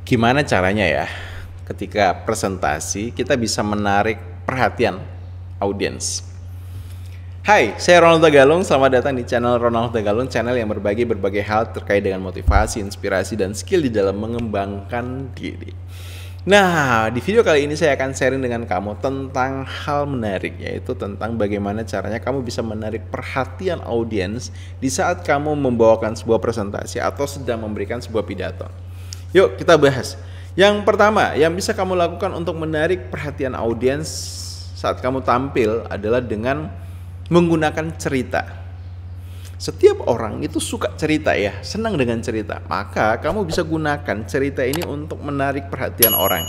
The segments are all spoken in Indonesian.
Gimana caranya ya ketika presentasi kita bisa menarik perhatian audiens? Hai, saya Ronald Tagalung. Selamat datang di channel Ronald Tagalung, channel yang berbagi berbagai hal terkait dengan motivasi, inspirasi, dan skill di dalam mengembangkan diri. Nah, di video kali ini saya akan sharing dengan kamu tentang hal menarik, yaitu tentang bagaimana caranya kamu bisa menarik perhatian audiens di saat kamu membawakan sebuah presentasi atau sedang memberikan sebuah pidato. Yuk kita bahas. Yang pertama yang bisa kamu lakukan untuk menarik perhatian audiens saat kamu tampil adalah dengan menggunakan cerita. Setiap orang itu suka cerita ya, senang dengan cerita. Maka kamu bisa gunakan cerita ini untuk menarik perhatian orang.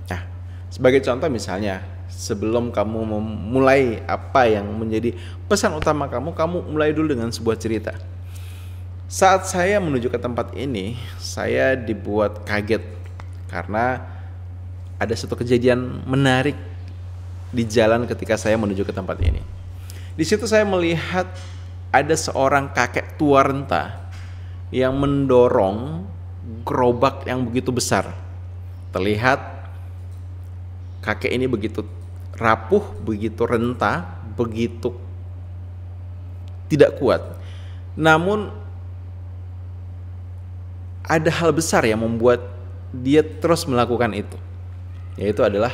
Nah, sebagai contoh misalnya, sebelum kamu memulai apa yang menjadi pesan utama kamu mulai dulu dengan sebuah cerita. Saat saya menuju ke tempat ini, saya dibuat kaget karena ada satu kejadian menarik di jalan ketika saya menuju ke tempat ini. Di situ saya melihat ada seorang kakek tua renta yang mendorong gerobak yang begitu besar. Terlihat kakek ini begitu rapuh, begitu renta, begitu tidak kuat. Namun ada hal besar yang membuat dia terus melakukan itu, yaitu adalah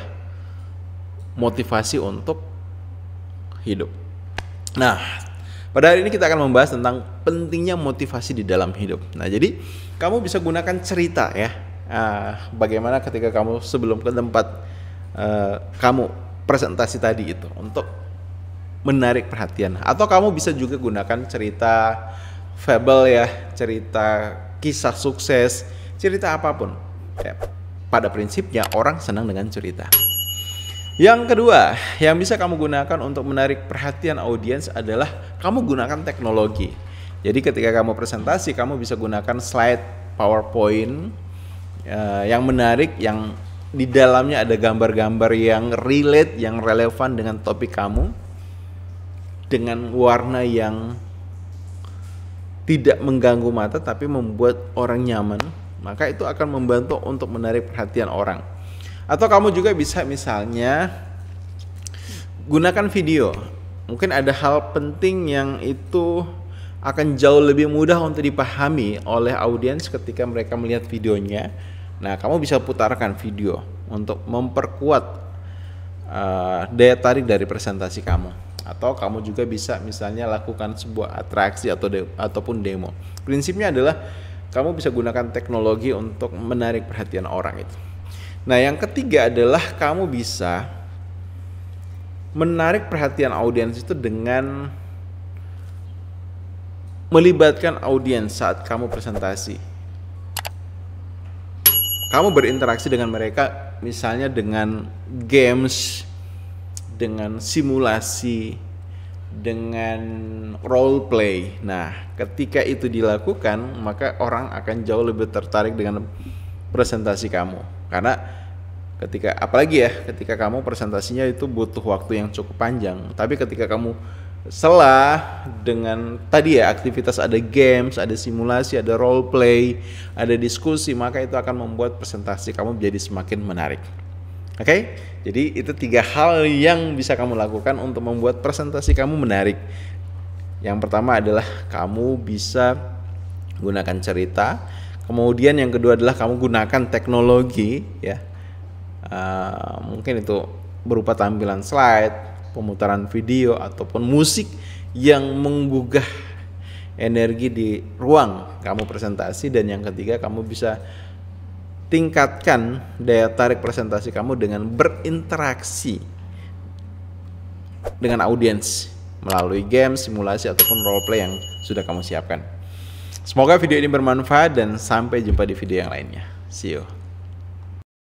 motivasi untuk hidup. Nah, pada hari ini kita akan membahas tentang pentingnya motivasi di dalam hidup. Nah, jadi kamu bisa gunakan cerita ya. Bagaimana ketika kamu sebelum ke tempat kamu presentasi tadi itu untuk menarik perhatian. Atau kamu bisa juga gunakan cerita fable ya, cerita kisah sukses, cerita apapun ya. Pada prinsipnya orang senang dengan cerita. Yang kedua yang bisa kamu gunakan untuk menarik perhatian audiens adalah kamu gunakan teknologi. Jadi ketika kamu presentasi, kamu bisa gunakan slide PowerPoint yang menarik, yang di dalamnya ada gambar-gambar yang relate, yang relevan dengan topik kamu, dengan warna yang tidak mengganggu mata tapi membuat orang nyaman, maka itu akan membantu untuk menarik perhatian orang. Atau kamu juga bisa misalnya gunakan video. Mungkin ada hal penting yang itu akan jauh lebih mudah untuk dipahami oleh audiens ketika mereka melihat videonya. Nah, kamu bisa putarkan video untuk memperkuat daya tarik dari presentasi kamu. Atau kamu juga bisa misalnya lakukan sebuah atraksi ataupun demo. Prinsipnya adalah kamu bisa gunakan teknologi untuk menarik perhatian orang itu. Nah, yang ketiga adalah kamu bisa menarik perhatian audiens itu dengan melibatkan audiens saat kamu presentasi. Kamu berinteraksi dengan mereka misalnya dengan games, dengan simulasi, dengan role play. Nah, ketika itu dilakukan, maka orang akan jauh lebih tertarik dengan presentasi kamu. Karena ketika kamu presentasinya itu butuh waktu yang cukup panjang. Tapi ketika kamu selah dengan tadi ya aktivitas, ada games, ada simulasi, ada role play, ada diskusi, maka itu akan membuat presentasi kamu menjadi semakin menarik. Oke, jadi itu 3 hal yang bisa kamu lakukan untuk membuat presentasi kamu menarik. Yang pertama adalah kamu bisa gunakan cerita. Kemudian yang kedua adalah kamu gunakan teknologi ya. Mungkin itu berupa tampilan slide, pemutaran video, ataupun musik yang menggugah energi di ruang kamu presentasi. Dan yang ketiga, kamu bisa tingkatkan daya tarik presentasi kamu dengan berinteraksi dengan audiens melalui game, simulasi, ataupun role play yang sudah kamu siapkan. Semoga video ini bermanfaat dan sampai jumpa di video yang lainnya. See you.